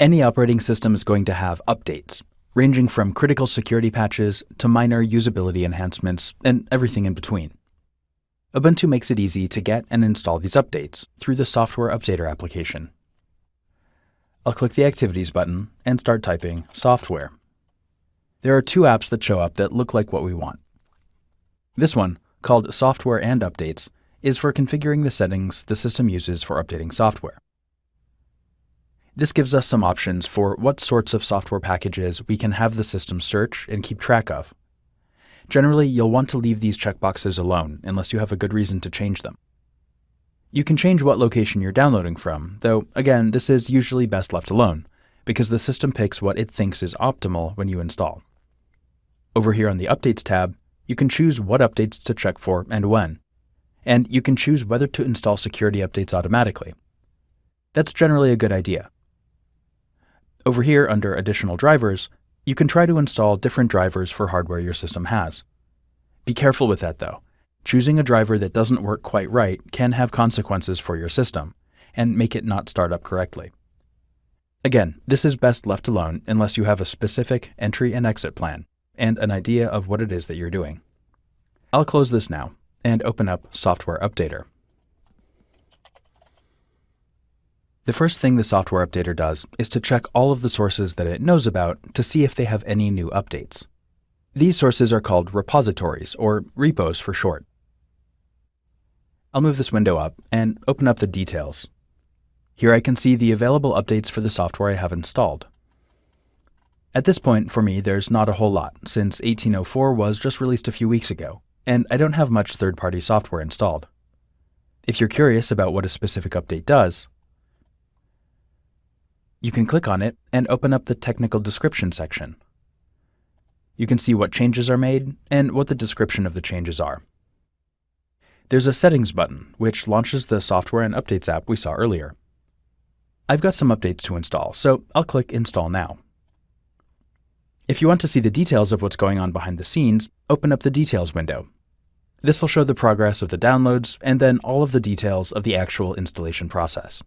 Any operating system is going to have updates, ranging from critical security patches to minor usability enhancements and everything in between. Ubuntu makes it easy to get and install these updates through the Software Updater application. I'll click the Activities button and start typing software. There are two apps that show up that look like what we want. This one, called Software and Updates, is for configuring the settings the system uses for updating software. This gives us some options for what sorts of software packages we can have the system search and keep track of. Generally, you'll want to leave these checkboxes alone unless you have a good reason to change them. You can change what location you're downloading from, though again, this is usually best left alone, because the system picks what it thinks is optimal when you install. Over here on the Updates tab, you can choose what updates to check for and when, and you can choose whether to install security updates automatically. That's generally a good idea. Over here under Additional Drivers, you can try to install different drivers for hardware your system has. Be careful with that though. Choosing a driver that doesn't work quite right can have consequences for your system and make it not start up correctly. Again, this is best left alone unless you have a specific entry and exit plan and an idea of what it is that you're doing. I'll close this now and open up Software Updater. The first thing the Software Updater does is to check all of the sources that it knows about to see if they have any new updates. These sources are called repositories, or repos for short. I'll move this window up and open up the details. Here I can see the available updates for the software I have installed. At this point, for me, there's not a whole lot, since 1804 was just released a few weeks ago, and I don't have much third-party software installed. If you're curious about what a specific update does, you can click on it and open up the Technical Description section. You can see what changes are made and what the description of the changes are. There's a Settings button, which launches the Software and Updates app we saw earlier. I've got some updates to install, so I'll click Install Now. If you want to see the details of what's going on behind the scenes, open up the Details window. This will show the progress of the downloads and then all of the details of the actual installation process.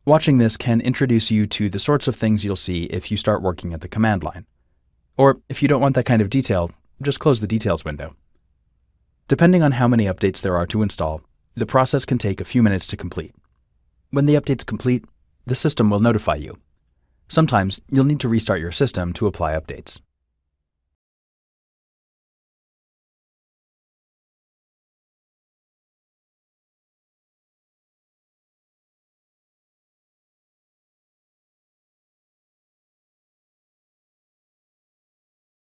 Watching this can introduce you to the sorts of things you'll see if you start working at the command line. Or if you don't want that kind of detail, just close the Details window. Depending on how many updates there are to install, the process can take a few minutes to complete. When the update's complete, the system will notify you. Sometimes you'll need to restart your system to apply updates.